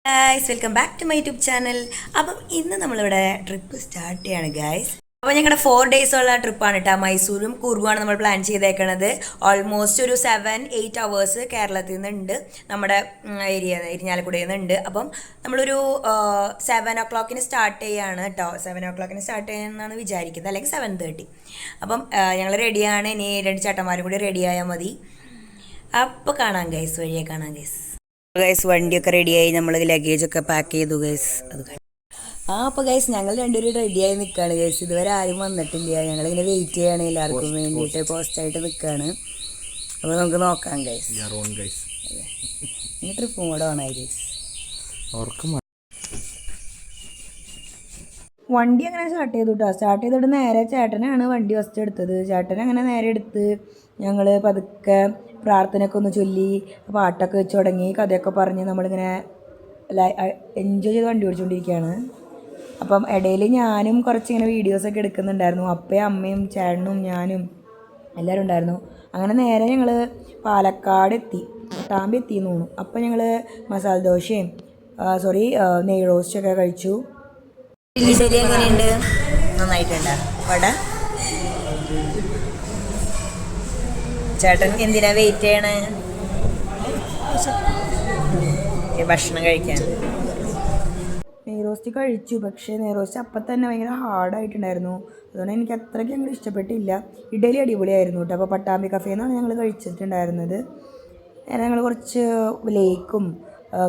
Guys welcome back to my YouTube channel. അപ്പം ഇന്ന് നമ്മളിവിടെ ട്രിപ്പ് സ്റ്റാർട്ട് ചെയ്യാണ് ഗൈസ്. അപ്പോൾ ഞങ്ങളുടെ 4 days ഉള്ള ട്രിപ്പാണ് കേട്ടോ. മൈസൂരും കൂർഗുമാണ് നമ്മൾ പ്ലാൻ ചെയ്തേക്കണത്. ഓൾമോസ്റ്റ് ഒരു 7-8 hours കേരളത്തിൽ നിന്നുണ്ട്, നമ്മുടെ ഏരിയ ഇരിഞ്ഞാലക്കുടയിൽ നിന്നുണ്ട്. അപ്പം നമ്മളൊരു 7 o'clock സ്റ്റാർട്ട് ചെയ്യാണ് കേട്ടോ. 7 o'clock സ്റ്റാർട്ട് ചെയ്യാമെന്നാണ് വിചാരിക്കുന്നത്, അല്ലെങ്കിൽ 7:30. അപ്പം ഞങ്ങൾ റെഡിയാണ്. ഇനി 2 ചേട്ടന്മാരും കൂടി റെഡിയായാൽ മതി. അപ്പോൾ കാണാം ഗൈസ്, വഴിയെ കാണാം ഗൈസ്. ഗൈസ് വണ്ടിയൊക്കെ റെഡിയായി, നമ്മൾ ലഗേജൊക്കെ പാക്ക് ചെയ്തു ഗൈസ്. അത് അപ്പോൾ ഗൈസ് ഞങ്ങൾ രണ്ടുപേരും റെഡിയായി നിൽക്കുകയാണ് ഗൈസ്. ഇതുവരെ ആരും വന്നിട്ടില്ല, ഞങ്ങളിങ്ങനെ വെയിറ്റ് ചെയ്യാണ് എല്ലാവർക്കും വേണ്ടിയിട്ട്. പോസ്റ്റായിട്ട് നിൽക്കുകയാണ്. അപ്പോൾ നമുക്ക് നോക്കാം ഗൈസ്. ഇനി ട്രിപ്പും കൂടെ ഓണായി ഗൈസ്. വണ്ടി അങ്ങനെ സ്റ്റാർട്ട് ചെയ്തു കേട്ടോ. സ്റ്റാർട്ട് ചെയ്തിട്ട് നേരെ ചേട്ടനാണ് വണ്ടി ഫസ്റ്റ് എടുത്തത്. ചേട്ടൻ അങ്ങനെ നേരെ എടുത്ത് ഞങ്ങൾ പതുക്കെ പ്രാർത്ഥനയൊക്കെ ഒന്ന് ചൊല്ലി പാട്ടൊക്കെ വെച്ച് തുടങ്ങി. കഥയൊക്കെ പറഞ്ഞ് നമ്മളിങ്ങനെ എൻജോയ് ചെയ്ത് വണ്ടി ഓടിച്ചുകൊണ്ടിരിക്കുകയാണ്. അപ്പം ഇടയിൽ ഞാനും കുറച്ചിങ്ങനെ വീഡിയോസൊക്കെ എടുക്കുന്നുണ്ടായിരുന്നു. അപ്പയും അമ്മയും ചേട്ടനും ഞാനും എല്ലാവരും ഉണ്ടായിരുന്നു. അങ്ങനെ നേരെ ഞങ്ങൾ പാലക്കാട് എത്തി, പട്ടാമ്പി എത്തി എന്ന് തോന്നുന്നു. അപ്പം ഞങ്ങൾ മസാല ദോശയും നെയ് റോസ്റ്റൊക്കെ കഴിച്ചു. ശരി, എങ്ങനെയുണ്ട്? നന്നായിട്ടുണ്ട്. വട ചേട്ടൻ എന്തിനാ വെയിറ്റ് ചെയ്യണേ? ഭക്ഷണം കഴിക്കാൻ. നെയ്റോസ്റ്റ് കഴിച്ചു, പക്ഷേ നെയ്റോസ്റ്റ് അപ്പം തന്നെ ഭയങ്കര ഹാർഡായിട്ടുണ്ടായിരുന്നു. അതുകൊണ്ട് എനിക്ക് അത്രയ്ക്ക് അങ്ങോട്ട് ഇഷ്ടപ്പെട്ടില്ല. ഇഡലി അടിപൊളിയായിരുന്നു കേട്ടോ. അപ്പോൾ പട്ടാമ്പി കഫേന്നാണ് ഞങ്ങൾ കഴിച്ചിട്ടുണ്ടായിരുന്നത്. ഞങ്ങൾ കുറച്ച് ലേക്കും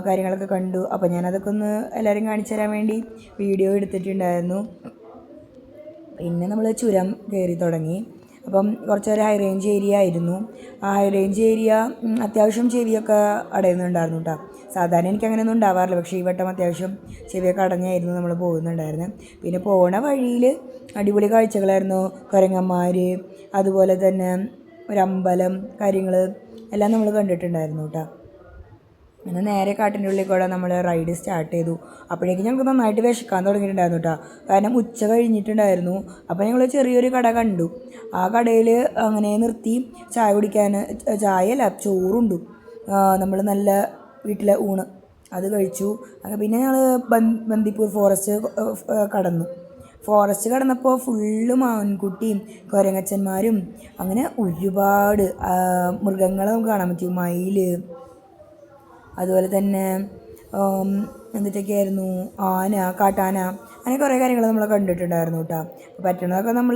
കാര്യങ്ങളൊക്കെ കണ്ടു. അപ്പോൾ ഞാനതൊക്കെ ഒന്ന് എല്ലാവരും കാണിച്ചു തരാൻ വേണ്ടി വീഡിയോ എടുത്തിട്ടുണ്ടായിരുന്നു. പിന്നെ നമ്മൾ ചുരം കയറി തുടങ്ങി. അപ്പം കുറച്ചൊരു ഹൈ റേഞ്ച് ഏരിയ ആയിരുന്നു. ആ ഹൈ റേഞ്ച് ഏരിയ അത്യാവശ്യം ചെവിയൊക്കെ അടയുന്നുണ്ടായിരുന്നു കേട്ടോ. സാധാരണ എനിക്ക് അങ്ങനെയൊന്നും ഉണ്ടാവാറില്ല, പക്ഷേ ഈ വട്ടം അത്യാവശ്യം ചെവിയൊക്കെ അടഞ്ഞായിരുന്നു നമ്മൾ പോകുന്നുണ്ടായിരുന്നത്. പിന്നെ പോണ വഴിയിൽ അടിപൊളി കാഴ്ചകളായിരുന്നു. കുരങ്ങന്മാർ, അതുപോലെ തന്നെ ഒരമ്പലം, കാര്യങ്ങൾ എല്ലാം നമ്മൾ കണ്ടിട്ടുണ്ടായിരുന്നു കേട്ടോ. അങ്ങനെ നേരെ കാട്ടിൻ്റെ ഉള്ളിൽ കൂടെ നമ്മൾ റൈഡ് സ്റ്റാർട്ട് ചെയ്തു. അപ്പോഴേക്കും ഞങ്ങൾക്ക് നന്നായിട്ട് വിശക്കാൻ തുടങ്ങിയിട്ടുണ്ടായിരുന്നു കേട്ടോ. കാരണം ഉച്ച കഴിഞ്ഞിട്ടുണ്ടായിരുന്നു. അപ്പോൾ ഞങ്ങൾ ചെറിയൊരു കട കണ്ടു. ആ കടയിൽ അങ്ങനെ നിർത്തി ചായ കുടിക്കാൻ, ചായയല്ല ചോറുണ്ടു. നമ്മൾ നല്ല വീട്ടിലെ ഊണ് അത് കഴിച്ചു. പിന്നെ ഞങ്ങൾ ബന്ദിപ്പൂർ ഫോറസ്റ്റ് കടന്നു. ഫോറസ്റ്റ് കടന്നപ്പോൾ ഫുള്ള് മാൻകുട്ടിയും കുരങ്ങച്ചന്മാരും അങ്ങനെ ഒരുപാട് മൃഗങ്ങളെ നമുക്ക് കാണാൻ പറ്റും. മയിൽ, അതുപോലെ തന്നെ എന്തൊക്കെയായിരുന്നു, ആന, കാട്ടാന, അങ്ങനെ കുറേ കാര്യങ്ങൾ നമ്മൾ കണ്ടിട്ടുണ്ടായിരുന്നു കേട്ടോ. പറ്റണതൊക്കെ നമ്മൾ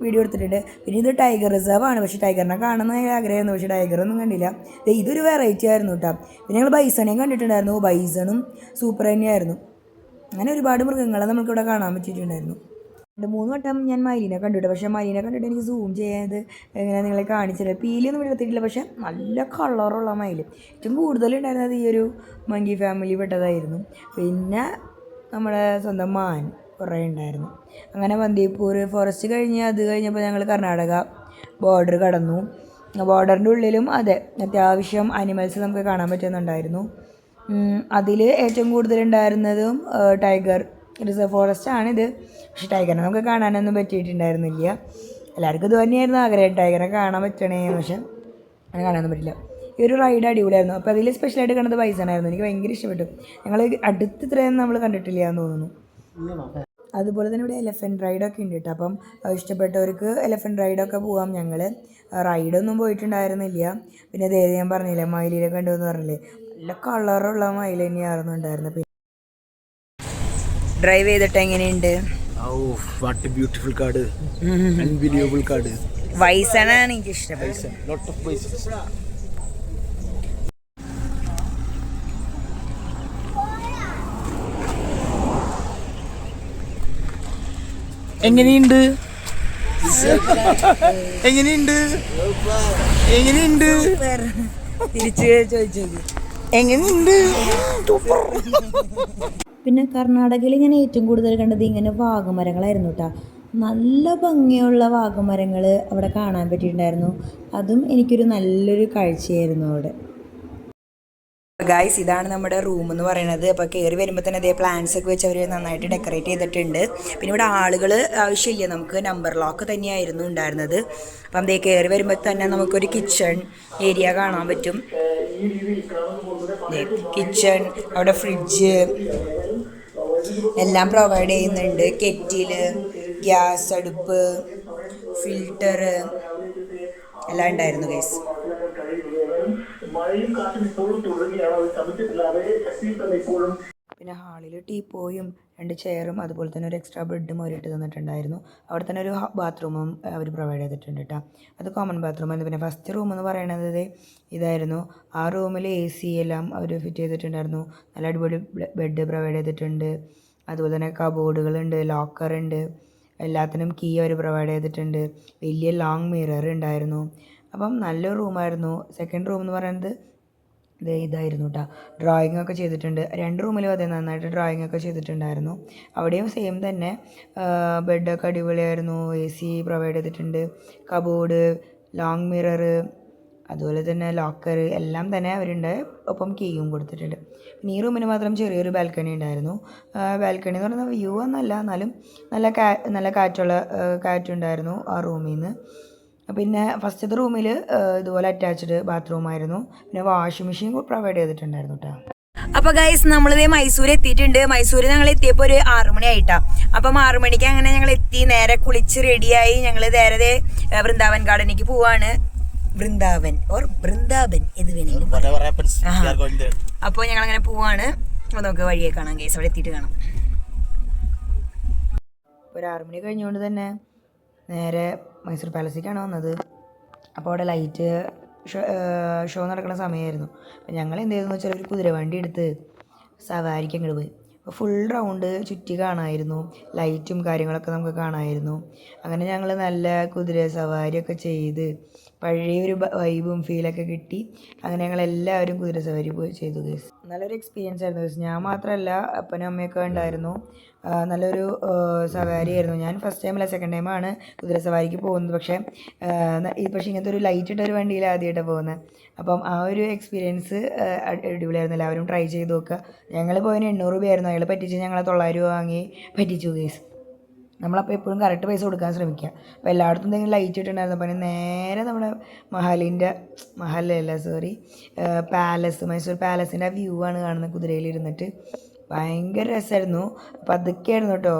വീഡിയോ എടുത്തിട്ടുണ്ട്. പിന്നെ ഇത് ടൈഗർ റിസർവാണ്. പക്ഷേ ടൈഗറിനെ കാണുന്ന ആഗ്രഹമായിരുന്നു, പക്ഷേ ടൈഗറൊന്നും കണ്ടില്ല. ഇതൊരു വെറൈറ്റി ആയിരുന്നു കേട്ടോ. പിന്നെ ഞങ്ങൾ ബൈസണെയും കണ്ടിട്ടുണ്ടായിരുന്നു. ബൈസണും സൂപ്പർ തന്നെയായിരുന്നു. അങ്ങനെ ഒരുപാട് മൃഗങ്ങളെ നമുക്കിവിടെ കാണാൻ പറ്റിയിട്ടുണ്ടായിരുന്നു. 2-3 വട്ടം ഞാൻ മയിലിനെ കണ്ടിട്ട്, പക്ഷേ മയിലിനെ കണ്ടിട്ട് എനിക്ക് സൂം ചെയ്യാത് എങ്ങനെ നിങ്ങളെ കാണിച്ചില്ല. പീലിയൊന്നും എടുത്തിട്ടില്ല, പക്ഷേ നല്ല കളറുള്ള മയിൽ. ഏറ്റവും കൂടുതലുണ്ടായിരുന്നത് ഈ ഒരു മങ്കി ഫാമിലി പെട്ടതായിരുന്നു. പിന്നെ നമ്മുടെ സ്വന്തം മാൻ കുറേ ഉണ്ടായിരുന്നു. അങ്ങനെ ബന്ദിപ്പൂർ ഫോറസ്റ്റ് അത് കഴിഞ്ഞപ്പോൾ ഞങ്ങൾ കർണാടക ബോർഡർ കടന്നു. ബോർഡറിൻ്റെ ഉള്ളിലും അതെ അത്യാവശ്യം അനിമൽസ് നമുക്ക് കാണാൻ പറ്റുന്നുണ്ടായിരുന്നു. അതിൽ ഏറ്റവും കൂടുതലുണ്ടായിരുന്നതും ടൈഗർ റിസർവ് ഫോറസ്റ്റ് ആണിത്. പക്ഷെ ടൈഗറിനെ നമുക്ക് കാണാനൊന്നും പറ്റിയിട്ടുണ്ടായിരുന്നില്ല. എല്ലാവർക്കും ഇത് തന്നെയായിരുന്നു ആഗ്രഹം, ടൈഗറിനെ കാണാൻ പറ്റണേന്ന്. പക്ഷെ അങ്ങനെ കാണാനൊന്നും പറ്റില്ല. ഈ ഒരു റൈഡ് അടിപൊളിയായിരുന്നു. അപ്പോൾ അതിൽ സ്പെഷ്യലായിട്ട് കണ്ടത് ബൈസണായിരുന്നു. എനിക്ക് ഭയങ്കര ഇഷ്ടപ്പെട്ടു. ഞങ്ങൾ അടുത്ത് ഇത്രയും നമ്മൾ കണ്ടിട്ടില്ല എന്ന് തോന്നുന്നു. അതുപോലെ തന്നെ ഇവിടെ എലഫൻറ്റ് റൈഡൊക്കെ ഉണ്ട് കേട്ടോ. അപ്പം ഇഷ്ടപ്പെട്ടവർക്ക് എലഫൻറ്റ് റൈഡൊക്കെ പോകാം. ഞങ്ങൾ റൈഡൊന്നും പോയിട്ടുണ്ടായിരുന്നില്ല. പിന്നെ ഞാൻ പറഞ്ഞില്ലേ മയിലിനെ കണ്ടുവെന്ന് പറഞ്ഞില്ലേ, നല്ല കളറുള്ള മയിൽ തന്നെയായിരുന്നു ഉണ്ടായിരുന്നത്. ഡ്രൈവ് ചെയ്തിട്ട് എങ്ങനെയുണ്ട്? വൈസണാണ് എനിക്ക് ഇഷ്ടപ്പെട്ടത്. എങ്ങനെയുണ്ട് എങ്ങനെയുണ്ട് എങ്ങനെയുണ്ട് തിരിച്ച് ചോദിച്ചു എങ്ങനെയുണ്ട്. പിന്നെ കർണാടകയിൽ ഞാൻ ഏറ്റവും കൂടുതൽ കണ്ടത് ഇങ്ങനെ വാഗമരങ്ങളായിരുന്നു കേട്ടോ. നല്ല ഭംഗിയുള്ള വാഗമരങ്ങൾ അവിടെ കാണാൻ പറ്റിയിട്ടുണ്ടായിരുന്നു. അതും എനിക്കൊരു നല്ലൊരു കാഴ്ചയായിരുന്നു അവിടെ. ഗായ്സ്, ഇതാണ് നമ്മുടെ റൂം എന്ന് പറയുന്നത്. അപ്പോൾ കയറി വരുമ്പോൾ തന്നെ അതേ പ്ലാന്റ്സ് ഒക്കെ വെച്ച് അവർ നന്നായിട്ട് ഡെക്കറേറ്റ് ചെയ്തിട്ടുണ്ട്. പിന്നെ ഇവിടെ ആളുകൾ ആവശ്യമില്ല, നമുക്ക് നമ്പർ ലോക്ക് തന്നെയായിരുന്നു ഉണ്ടായിരുന്നത്. അപ്പം അതേ കയറി വരുമ്പോൾ തന്നെ നമുക്കൊരു കിച്ചൺ ഏരിയ കാണാൻ പറ്റും. മറ്റേ കിച്ചൺ, അവിടെ ഫ്രിഡ്ജ് എല്ലാം പ്രൊവൈഡ് ചെയ്യുന്നുണ്ട്. കെറ്റില്, ഗ്യാസ് അടുപ്പ്, ഫിൽറ്റർ എല്ലാം ഉണ്ടായിരുന്നു ഗൈസ്. പിന്നെ ഹാളിൽ ടീപ്പോയും 2 ചെയറും അതുപോലെ തന്നെ ഒരു എക്സ്ട്രാ ബെഡും അവരിട്ട് തന്നിട്ടുണ്ടായിരുന്നു. അവിടെ തന്നെ ഒരു ബാത്റൂമും അവർ പ്രൊവൈഡ് ചെയ്തിട്ടുണ്ട് കേട്ടോ. അത് കോമൺ ബാത്റൂമായിരുന്നു. പിന്നെ ഫസ്റ്റ് റൂം എന്ന് പറയുന്നത് ഇതായിരുന്നു. ആ റൂമിൽ AC എല്ലാം അവർ ഫിറ്റ് ചെയ്തിട്ടുണ്ടായിരുന്നു. നല്ല അടിപൊളി ബെഡ് പ്രൊവൈഡ് ചെയ്തിട്ടുണ്ട്. അതുപോലെ തന്നെ കബോർഡുകളുണ്ട്, ലോക്കറുണ്ട്, എല്ലാത്തിനും കീ അവർ പ്രൊവൈഡ് ചെയ്തിട്ടുണ്ട്. വലിയ ലോങ് മിറർ ഉണ്ടായിരുന്നു. അപ്പം നല്ലൊരു റൂമായിരുന്നു. സെക്കൻഡ് റൂം എന്ന് പറയുന്നത് ഇതായിരുന്നു കേട്ടോ. ഡ്രോയിങ് ഒക്കെ ചെയ്തിട്ടുണ്ട്. 2 റൂമിലും അതേ നന്നായിട്ട് ഡ്രോയിങ് ഒക്കെ ചെയ്തിട്ടുണ്ടായിരുന്നു. അവിടെയും സെയിം തന്നെ ബെഡൊക്കെ അടിപൊളിയായിരുന്നു. AC പ്രൊവൈഡ് ചെയ്തിട്ടുണ്ട്. കബോർഡ്, ലോങ് മിറർ, അതുപോലെ തന്നെ ലോക്കർ എല്ലാം തന്നെ അവരുണ്ട്. ഒപ്പം കീയും കൊടുത്തിട്ടുണ്ട്. പിന്നെ ഈ റൂമിന് മാത്രം ചെറിയൊരു ബാൽക്കണി ഉണ്ടായിരുന്നു. ബാൽക്കണി എന്ന് പറയുന്നത് വ്യൂ ഒന്നല്ല, എന്നാലും നല്ല കാറ്റുണ്ടായിരുന്നു ആ റൂമിൽ നിന്ന്. പിന്നെ ഫസ്റ്റത്തെ റൂമിൽ ഇതുപോലെ അറ്റാച്ച്ഡ് ബാത്റൂമായിരുന്നു. പിന്നെ വാഷിംഗ് മെഷീൻ പ്രൊവൈഡ് ചെയ്തിട്ടുണ്ടായിരുന്നു കേട്ടോ. അപ്പോൾ ഗൈസ് നമ്മളിത് മൈസൂർ എത്തിയിട്ടുണ്ട്. മൈസൂർ ഞങ്ങൾ എത്തിയപ്പോൾ ഒരു 6 മണി ആയിട്ടാണ്. അപ്പം 6 മണിക്ക് അങ്ങനെ ഞങ്ങൾ എത്തി. നേരെ കുളിച്ച് റെഡിയായി ഞങ്ങൾ നേരെ വൃന്ദാവൻ ഗാർഡനിലേക്ക് പോവാണ്. വൃന്ദാവൻ ഇത് വേണമെങ്കിലും. അപ്പോൾ ഞങ്ങൾ അങ്ങനെ പോവാണ്. അപ്പോൾ നമുക്ക് വഴിയെ കാണാം ഗൈസ്, അവിടെ എത്തിയിട്ട് കാണാം. ഒരു 6 മണി കഴിഞ്ഞുകൊണ്ട് തന്നെ നേരെ മൈസൂർ പാലസിലേക്കാണ് വന്നത്. അപ്പോൾ അവിടെ ലൈറ്റ് ഷോ നടക്കുന്ന സമയമായിരുന്നു. അപ്പോൾ ഞങ്ങൾ എന്ത് ചെയ്തെന്ന് വെച്ചാൽ ഒരു കുതിരവണ്ടി എടുത്ത് സവാരിക്ക് അങ്ങോട്ട് പോയി. അപ്പോൾ ഫുൾ റൗണ്ട് ചുറ്റി കാണാമായിരുന്നു. ലൈറ്റും കാര്യങ്ങളൊക്കെ നമുക്ക് കാണാമായിരുന്നു. അങ്ങനെ ഞങ്ങൾ നല്ല കുതിര സവാരിയൊക്കെ ചെയ്ത് പഴയൊരു വൈബും ഫീലൊക്കെ കിട്ടി. അങ്ങനെ ഞങ്ങളെല്ലാവരും കുതിര സവാരി പോയി ചെയ്തു ഗൈസ്. നല്ലൊരു എക്സ്പീരിയൻസ് ആയിരുന്നു ഗൈസ്. ഞാൻ മാത്രമല്ല, അപ്പനും അമ്മയൊക്കെ ഉണ്ടായിരുന്നു. നല്ലൊരു സവാരി ആയിരുന്നു. ഞാൻ ഫസ്റ്റ് ടൈമല്ല, സെക്കൻഡ് ടൈമാണ് കുതിര സവാരിക്ക് പോകുന്നത്. പക്ഷേ ഇങ്ങനത്തെ ഒരു ലൈറ്റ് ഇട്ട ഒരു വണ്ടിയിൽ ആദ്യമായിട്ടാണ് പോകുന്നത്. അപ്പം ആ ഒരു എക്സ്പീരിയൻസ് അടിപൊളിയായിരുന്നു. എല്ലാവരും ട്രൈ ചെയ്ത് നോക്കുക. ഞങ്ങൾ പോയതിന് 800 രൂപയായിരുന്നു. അയാൾ പറ്റിച്ച് ഞങ്ങളെ 900 രൂപ വാങ്ങി പറ്റിച്ചു ഗൈസ്. നമ്മളപ്പോൾ എപ്പോഴും കറക്റ്റ് പൈസ കൊടുക്കാൻ ശ്രമിക്കുക. അപ്പോൾ എല്ലായിടത്തും എന്തെങ്കിലും ലൈറ്റ് ഇട്ടുണ്ടായിരുന്നു. അപ്പോൾ നേരെ നമ്മുടെ മൈസൂർ പാലസിൻ്റെ ആ വ്യൂ ആണ് കാണുന്നത് വ്യൂ ഭയങ്കര രസമായിരുന്നു. അപ്പം അതൊക്കെയായിരുന്നു കേട്ടോ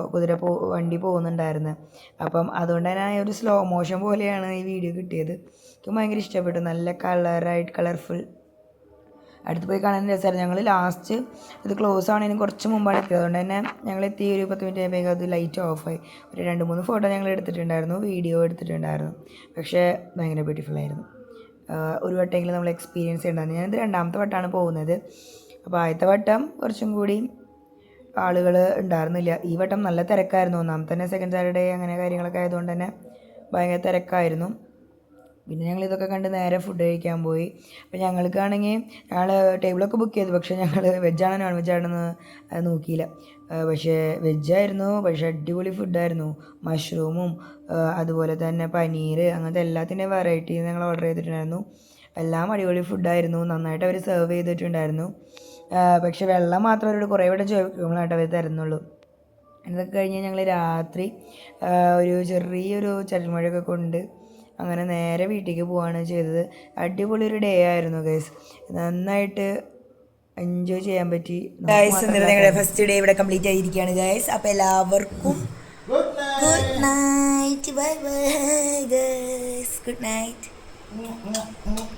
വണ്ടി പോകുന്നുണ്ടായിരുന്നത്. അപ്പം അതുകൊണ്ട് തന്നെ ഒരു സ്ലോ മോഷൻ പോലെയാണ് ഈ വീഡിയോ കിട്ടിയത്. എനിക്ക് ഭയങ്കര ഇഷ്ടപ്പെട്ടു. നല്ല കളർഫുൾ അടുത്ത് പോയി കാണാൻ രസമായിരുന്നു. ഞങ്ങൾ ലാസ്റ്റ് ഇത് ക്ലോസ് ആവുന്നതിന് കുറച്ച് മുമ്പാണ് എത്തിയത്. അതുകൊണ്ട് തന്നെ ഞങ്ങൾ എത്തി ഒരു 10 മിനിറ്റ് ആയപ്പോഴേക്കും അത് ലൈറ്റ് ഓഫായി. ഒരു 2-3 ഫോട്ടോ ഞങ്ങൾ എടുത്തിട്ടുണ്ടായിരുന്നു, വീഡിയോ എടുത്തിട്ടുണ്ടായിരുന്നു. പക്ഷേ ഭയങ്കര ബ്യൂട്ടിഫുൾ ആയിരുന്നു. ഒരു വട്ടമെങ്കിലും നമ്മൾ എക്സ്പീരിയൻസ് ചെയ്യണ്ടായിരുന്നു. ഞാനിത് 2ാമത്തെ വട്ടമാണ് പോകുന്നത്. അപ്പോൾ ആദ്യത്തെ വട്ടം കുറച്ചും കൂടി ആളുകൾ ഉണ്ടായിരുന്നില്ല. ഈ വട്ടം നല്ല തിരക്കായിരുന്നു. ഒന്നാമത്തെ തന്നെ സെക്കൻഡ് സാറ്റർഡേ അങ്ങനെ കാര്യങ്ങളൊക്കെ ആയതുകൊണ്ട് തന്നെ ഭയങ്കര തിരക്കായിരുന്നു. പിന്നെ ഞങ്ങൾ ഇതൊക്കെ കണ്ട് നേരെ ഫുഡ് കഴിക്കാൻ പോയി. അപ്പോൾ ഞങ്ങൾക്കാണെങ്കിൽ ഞങ്ങൾ ടേബിളൊക്കെ ബുക്ക് ചെയ്തു. പക്ഷേ ഞങ്ങൾ വെജാണോ നോൺ വെജാണെന്ന് നോക്കിയില്ല. പക്ഷേ വെജായിരുന്നു. പക്ഷേ അടിപൊളി ഫുഡായിരുന്നു. മഷ്റൂമും അതുപോലെ തന്നെ പനീർ അങ്ങനത്തെ എല്ലാത്തിൻ്റെയും വെറൈറ്റി ഞങ്ങൾ ഓർഡർ ചെയ്തിട്ടുണ്ടായിരുന്നു. എല്ലാം അടിപൊളി ഫുഡായിരുന്നു. നന്നായിട്ട് അവർ സെർവ് ചെയ്തിട്ടുണ്ടായിരുന്നു. പക്ഷേ വെള്ളം മാത്രം അവരോട് കുറേ വട്ടം ചോദിക്കുമ്പോഴായിട്ട് അവർ തരുന്നുള്ളൂ. ഇതൊക്കെ കഴിഞ്ഞ് ഞങ്ങൾ രാത്രി ഒരു ചെറിയൊരു ചരൽമഴയൊക്കെ കൊണ്ട് അങ്ങനെ നേരെ വീട്ടിലേക്ക് പോവുകയാണ് ചെയ്തത്. അടിപൊളി ഒരു ഡേ ആയിരുന്നു ഗൈസ്. നന്നായിട്ട് എൻജോയ് ചെയ്യാൻ പറ്റി ഗൈസ്. ഞങ്ങളുടെ ഫസ്റ്റ് ഡേ ഇവിടെ കംപ്ലീറ്റ് ആയിരിക്കുകയാണ് ഗൈസ്. അപ്പോൾ എല്ലാവർക്കും good night. Bye bye guys. Good night.